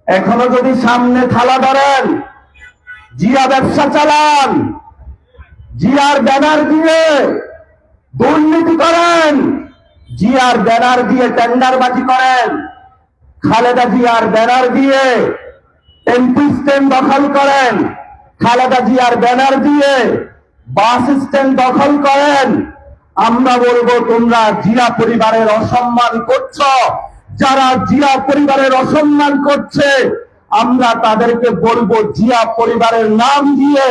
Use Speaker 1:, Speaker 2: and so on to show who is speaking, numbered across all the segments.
Speaker 1: এখনো যদি সামনে থালা ধরেন, জিয়া ব্যবসা চালান, জিয়ার ব্যানার দিয়ে দুর্নীতি করেন, জিয়ার ব্যানার দিয়ে টেন্ডারবাজি করেন, খালেদা জিয়ার ব্যানার দিয়ে এমপি স্ট্যান্ড দখল করেন, খালেদা জিয়ার ব্যানার দিয়ে বাস স্ট্যান্ড দখল করেন, আমরা বলবো তোমরা জিয়া পরিবারের অসম্মান করছ। যারা জিয়া পরিবারের অসম্মান করছে আমরা তাদেরকে বলবো জিয়া পরিবারের নাম দিয়ে,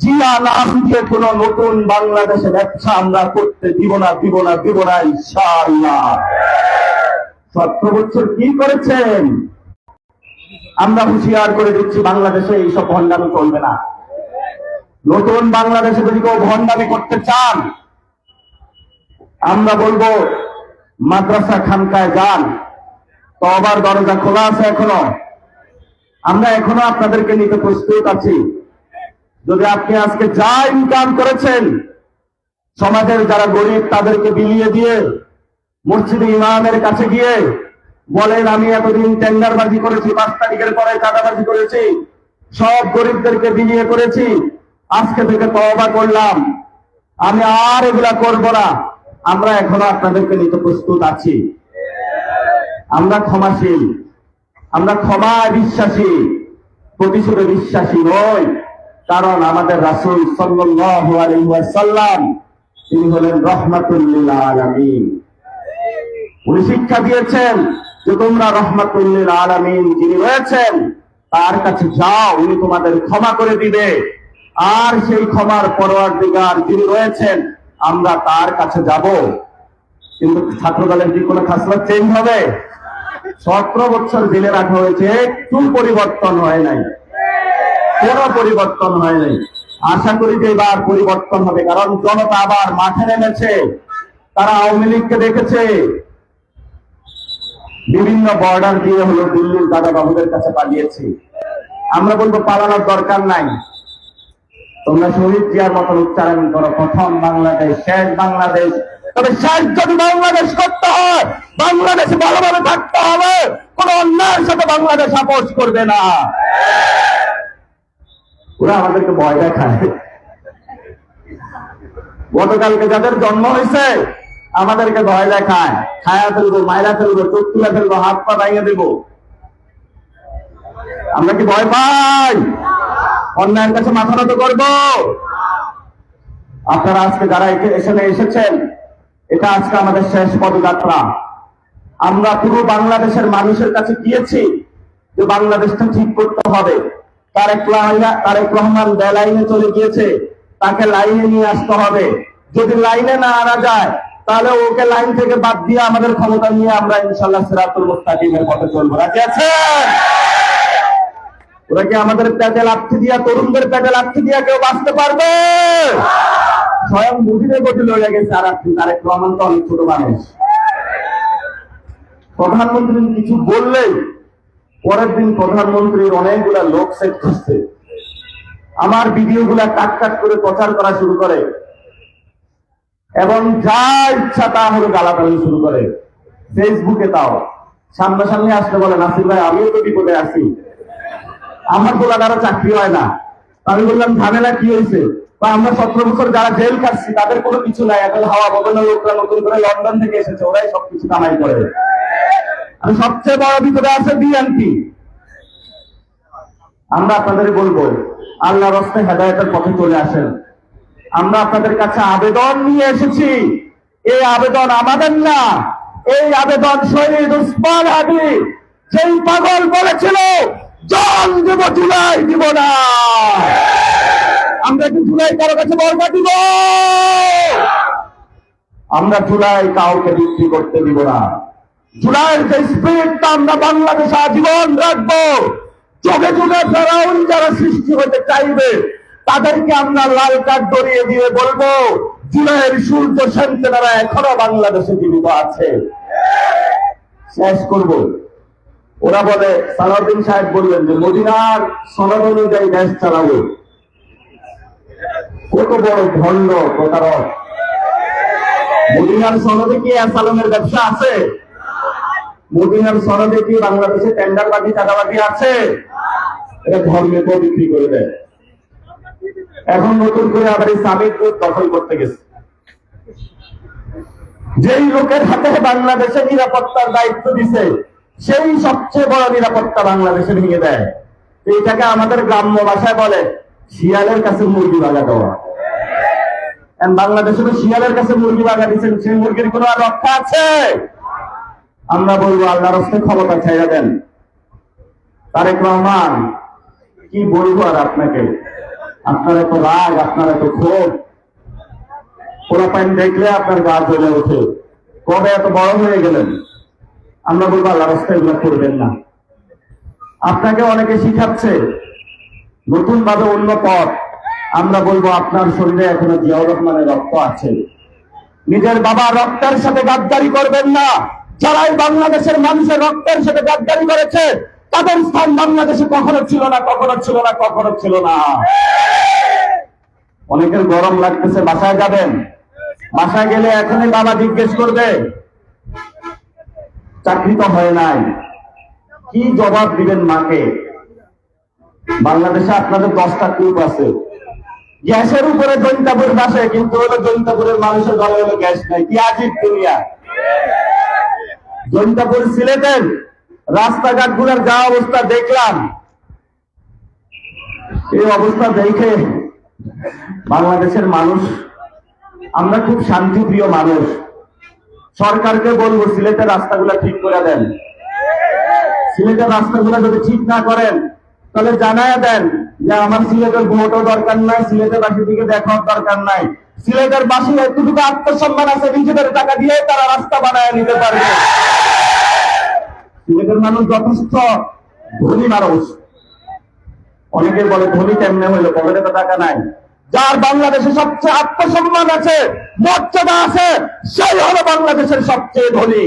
Speaker 1: জিয়া নাম দিয়ে কোন নতুন বাংলাদেশে ব্যবসা আমরা করতে দিব না, দিব না, দিব না ইনশাআল্লাহ। 17 বছর কি করেছেন? আমরা হুঁশিয়ার করে দিচ্ছি, বাংলাদেশে এইসব ভণ্ডামি চলবে না। নতুন বাংলাদেশে যদি কেউ ভণ্ডামি করতে চান, আমরা বলবো মাদ্রাসা খানকায় যান, তওবার দরজা খোলা আছে এখনো। আমরা এখনো আপনাদেরকে নিতে প্রস্তুত আছি। যদি আপনি আজকে যা ইনকাম করেছেন, সমাজের যারা গরিব তাদেরকে বিলিয়ে দিয়ে মসজিদে ইমামের কাছে গিয়ে বলেন আমি এতদিন টেন্ডারবাজি করেছি, 5 তারিখের পরে চাঁদাবাজি করেছি, সব গরিবদেরকে বিলিয়ে করেছি, আজকে থেকে তওবা করলাম, আমি আর এগুলা করব না, আমরা এখনো আপনাদেরকে নিতে প্রস্তুত আছি। আমরা ক্ষমাশীল, আমরা ক্ষমায় বিশ্বাসী, প্রতিশোধে বিশ্বাসী নই। কারণ আমাদের রাসূল সাল্লাল্লাহু আলাইহি ওয়াসাল্লাম তিনি হলেন রাহমাতুল লিল আলামিন। উনি শিক্ষা দিয়েছেন যে তোমরা রাহমাতুল লিল আলামিন যিনি রয়েছেন তার কাছে যাও, উনি তোমাদের ক্ষমা করে দিবে। আর সেই ক্ষমার পরওয়ারদিগার যিনি রয়েছেন আমরা তার কাছে যাব। কিন্তু ছাত্রদলের কি কোনো খাসলত চেঞ্জ হবে? 17 বছর জেলে রাখা হয়েছে, একটু পরিবর্তন হয় নাই, কোনো পরিবর্তন হয় নাই। আশা করি যে এবার পরিবর্তন হবে, কারণ জনতা আবার মাঠে নেমেছে। তারা আওয়ামী লীগকে দেখেছে বিভিন্ন বর্ডার দিয়ে হলো দিল্লির দাদা বাবুদের কাছে পালিয়েছে। আমরা বলবো পালানোর দরকার নাই, তোমরা শহীদ জিয়ার মতন উচ্চারণ করো, প্রথম বাংলাদেশ, শেষ বাংলাদেশ। তবে শেষ যদি বাংলাদেশ করতে হয়, বাংলাদেশে ভালোভাবে থাকতে হবে, কোন অন্যায়ের সাথে বাংলাদেশ আপোষ করবে না। ওরা আমাদেরকে ভয় দেখায়। গতকালকে যাদের জন্ম হয়েছে আমাদেরকে ভয় দেখায়, খায়া ফেলবো, মাইরা ফেলবো, চোখ তুলে ফেলবো, হাত পা ভেঙে দেবো। আমরা কি ভয় পাই? অন্যায়ের কাছে মাথা নত করবো? আপনারা আজকে যারা এখানে এসেছেন, এটা আজকে আমাদের শেষ পদযাত্রা। আমরা পুরো বাংলাদেশের মানুষের কাছে গিয়েছি যে বাংলাদেশটা ঠিক করতে হবে। তারেক রহমান বেলাইনে চলে গিয়েছে, তাকে লাইনে নিয়ে আসতে হবে। যদি লাইনে না আনা যায় তাহলে ওকে লাইন থেকে বাদ দিয়ে আমাদের ক্ষমতা নিয়ে আমরা ইনশাআল্লাহ সিরাতুল মুস্তাকিমের পথে চলবো। রাজি আছেন? ওরা কি আমাদের পেটে লাথি দিয়া, তরুণদের পেটে লাথি দিয়া কেউ বাঁচতে পারবে? স্বয়ং মুজিবের গতি লড়ে গেছে। আর আপনি তারেক রহমান তো অনেক ছোট মানুষ। প্রধানমন্ত্রী কিছু বললেই পরের দিন প্রধানমন্ত্রীর অনেকগুলা লোক সেট করছে, আমার ভিডিও গুলা কাট কাট করে প্রচার করা শুরু করে এবং যা ইচ্ছা তা হলো গালাগালি শুরু করে ফেসবুকে। তাও সামনাসামনি আসতে বলে, নাসির ভাই আমিও তো বিপদে আছি, আমার গোলাগারও চাকরি হয় না। আমি বললাম ঝামেলা কি হয়েছে? বা আমরা 17 বছর যারা জেল খাচ্ছি তাদের কোনো কিছু নাই, এখন হাওয়া বদলের লোকরা নতুন করে লন্ডন থেকে এসেছে, ওরাই সবকিছু কামাই করে। আমি সবচেয়ে বড় বিপদে আছে বিএনপি। আমরা আপনাদের বলবো আল্লাহর রাস্তায় হেদায়েতের পথে চলে আসেন। আমরা আপনাদের কাছে আবেদন নিয়ে এসেছি। এই আবেদন আমাদের না, এই আবেদন শহীদ উসমান হাদি, যেই পাগল বলেছিল জান দেব জুলাই দিব না, আমরা কি জুলাই কারো কাছে বরবা দিব? আমরা জুলাই কাউকে বিক্রি করতে দিব না। জুলাইয়ের যে স্পিরিটটা আমরা বাংলাদেশে আজীবন রাখবো। যুগে যুগে ফেরাউন যারা সৃষ্টি হতে চাইবে তাদেরকে আমরা লাল কার্ড ধরিয়ে দিয়ে বলবো জুলাইয়ের সূর্য সেনরা এখনো বাংলাদেশে জীবিত আছে। শেষ করব। ওরা বলে, সালাউদ্দিন সাহেব বললেন যে মদিনার সনদ অনুযায়ী দেশ চালাবো। কত বড় ভণ্ড প্রতারক! মদিনার সনদে কি আসালামের ব্যবসা আছে? মদিনার সনদে কি বাংলাদেশে টেন্ডারবাজি চাঁদাবাজি আছে? এটা ধর্মে তো বিক্রি করে দেয়। এখন নতুন করে আবার এই সামিট দখল করতে গেছে। যেই লোকের হাতে বাংলাদেশে নিরাপত্তার দায়িত্ব দিছে, সেই সবচেয়ে বড় নিরাপত্তা বাংলাদেশে ভেঙে দেয়। এটাকে আমাদের গ্রাম্য ভাষায় বলে শিয়ালের কাছে মুরগি বাগা দেওয়া। বাংলাদেশে তো শিয়ালের কাছে মুরগি বাগা দিচ্ছেন, সেই মুরগির কোনো আর রক্ষা আছে? আমরা বলবো আল্লাহর রাস্তায় ক্ষমতা ছাইড়া দেন। তারেক রহমান, কি বলবো আর আপনাকে, আপনার এত রাগ, আপনার এত ক্ষোভ, পোলাপাইন দেখলে আপনার গা জ্বলে ওঠে। কবে এত বড় হয়ে গেলেন? আমরা বলবো আল্লাহর রাস্তায় এগুলো করবেন না। আপনাকে অনেকে শিখাচ্ছে নতুন ভাবে অন্য পথ। আমরা বলবো আপনার শরীরে এখনো জিয়াউর রহমানের রক্ত আছে। নিজের বাবা রক্তের সাথে গাদ্দারি করবেন না। যারাই বাংলাদেশের মানুষের রক্তের সাথে গাদ্দারি করেছে, তাদের স্থান বাংলাদেশে কখনো ছিল না, কখনো ছিল না, কখনো ছিল না। অনেকের গরম লাগতেছে, বাসায় যাবেন। বাসায় গেলে এখনই বাবা জিজ্ঞেস করবে চাকরি তো হয় নাই, কি জবাব দিবেন মাকে? বাংলাদেশে আপনাদের 10টা কূপ আছে, গ্যাসের উপরে জৈন্তাপুর বাসে, কিন্তু হলো জৈন্তাপুরের মানুষের ঘরে হলো গ্যাস নাই। কি আজীব দুনিয়া! জৈন্তাপুর সিলেটের রাস্তাঘাট গুলোর যা অবস্থা দেখলাম, এই অবস্থা দেখে বাংলাদেশের মানুষ, আমরা খুব শান্তিপ্রিয় মানুষ। সরকারকে বলবো সিলেটের রাস্তাগুলো ঠিক করে দেন। সিলেটের রাস্তাগুলো যদি ঠিক না করেন, তাহলে জানায় দেন যে আমার সিলেটের ভোটও দরকার নাই, সিলেটের বাসীর দিকে দেখার দরকার নাই। সিলেটের বাসীর এতটুকু আত্মসম্মান আছে, নিজেদের টাকা দিয়ে তারা রাস্তা বানায় নিতে পারবে। সিলেটের মানুষ যথেষ্ট ধনী মানুষ। অনেকে বলে ধনী কেমনে হইলো, পকেটে তো টাকা নাই। যার বাংলাদেশে সবচেয়ে আত্মসম্মান আছে, মর্যাদা আছে, সেই হলো বাংলাদেশের সবচেয়ে ধনী।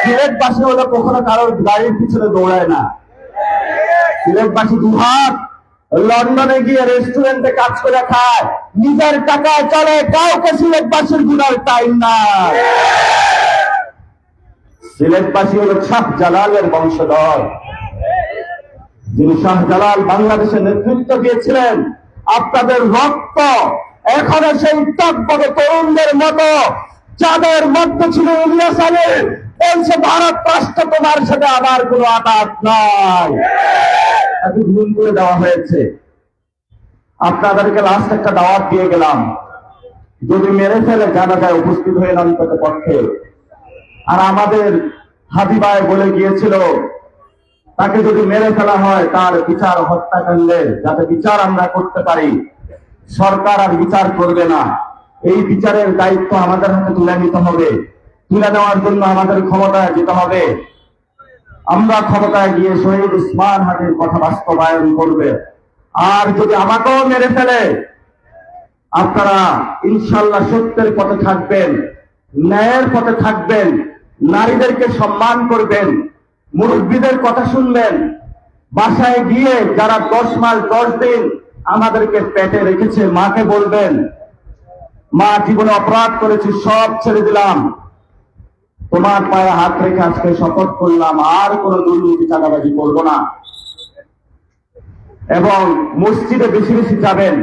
Speaker 1: সিলেটবাসী হলো কখনো কারোর গাড়ির পিছনে দৌড়ায় না। সিলেটবাসী দুহাত লন্ডনে গিয়ে রেস্টুরেন্টে কাজ করে খায়, নিজের টাকায় চলে, কাউকে সিলেটবাসীর গুনার টাইম না। সিলেটবাসী হলো শাহজালালের বংশধর। যিনি শাহজালাল বাংলাদেশের নেতৃত্ব দিয়েছিলেন, আপনাদের রক্ত এখনো সেই টকবগে তরুণদের মতো, যাদের মধ্যে ছিল ইলিয়াস আলী, বলছে ভারত রাষ্ট্র তোমার সাথে আমার কোনো আঘাত নাই। এত ভুল করে দেওয়া হয়েছে। আপনাদেরকে লাস্ট একটা দাওয়াত দিয়ে গেলাম, যদি মেরে ফেলে জানা যায় উপস্থিত হয়ে অন্তত পক্ষে। আর আমাদের হাজি ভাই বলে গিয়েছিল, তাকে যদি মেরে ফেলা হয় তার বিচার হত্যাকাণ্ডের, যাতে বিচার আমরা করতে পারি। সরকার আর বিচার করবে না, এই বিচারের দায়িত্ব আমাদের হাতে তুলে নিতে হবে। তুলে নেওয়ার জন্য আমাদের ক্ষমতায় যেতে হবে। আমরা ক্ষমতায় গিয়ে শহীদ উসমান হাদির কথা বাস্তবায়ন করবে। আর যদি আমাকেও মেরে ফেলে, আপনারা ইনশাল্লাহ সত্যের পথে থাকবেন, ন্যায়ের পথে থাকবেন, নারীদেরকে সম্মান করবেন, মুরব্বীদের কথা শুনবেন। বাসায় গিয়ে যারা 10 মাস 10 দিন আমাদেরকে পেটে রেখেছে, মাকে বলবেন, মা জীবনে অপরাধ করেছি, সব ছেড়ে দিলাম, তোমার পায়ে হাত রেখে আজকে শপথ করলাম আর কোনো দুর্নীতি চাঁদাবাজি করবো না। এবং মসজিদে বেশি বেশি যাবেন,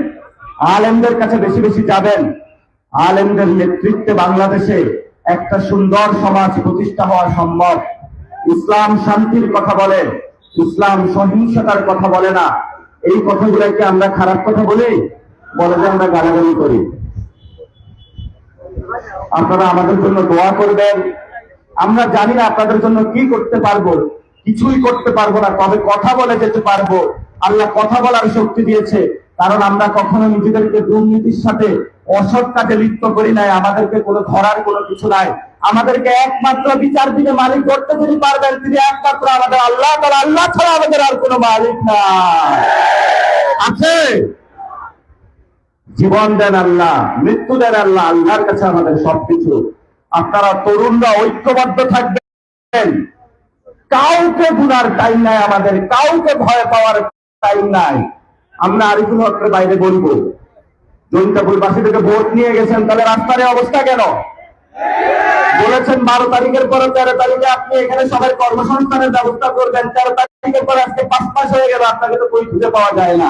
Speaker 1: আলেমদের কাছে বেশি বেশি যাবেন। আলেমদের নেতৃত্বে বাংলাদেশে একটা সুন্দর সমাজ প্রতিষ্ঠা হওয়া সম্ভব। ইসলাম শান্তির কথা বলে, ইসলাম সহিংসতার কথা বলে না। এই কথাগুলোকে আমরা খারাপ কথা বলি, বলে যে আমরা গালাগালি করি। আপনারা আমাদের জন্য দোয়া করবেন। আমরা জানি না আপনাদের জন্য কি করতে পারবো, কিছুই করতে পারবো না, তবে কথা বলে যেতে পারবো। আল্লাহ কথা বলার শক্তি দিয়েছে, কারণ আমরা কখনো নিজেদেরকে দুর্নীতির সাথে অসৎ কাজে লিপ্ত করি নাই। আমাদেরকে কোনো ধরার কোনো কিছু নাই। আমাদেরকে একমাত্র বিচার দিনে মালিক করতে যিনি পারবেন, তিনি একমাত্র আমাদের আল্লাহ। তাহলে আল্লাহ ছাড়া আমাদের আর কোনো মালিক না আছে। জীবন দেন আল্লাহ, মৃত্যু দেন আল্লাহ, আল্লাহর কাছে আমাদের সবকিছু। আপনারা তরুণরা ঐক্যবদ্ধ থাকবেন। কাউকে গুনার টাইম নাই আমাদের, কাউকে ভয় পাওয়ার টাইম নাই। আমরা আরিফুল হকের বাইরে বলবো, জৈন্তাপুর বাসী থেকে ভোট নিয়ে গেছেন, তাহলে রাস্তার অবস্থা কেন? বলেছেন 12 তারিখের পরে 13 তারিখে আপনি এখানে সবাই কর্মসংস্থানের ব্যবস্থা করবেন। 13 তারিখের পরে আজকে 5 মাস হয়ে গেল, আপনাকে তো বই খুঁজে পাওয়া যায় না।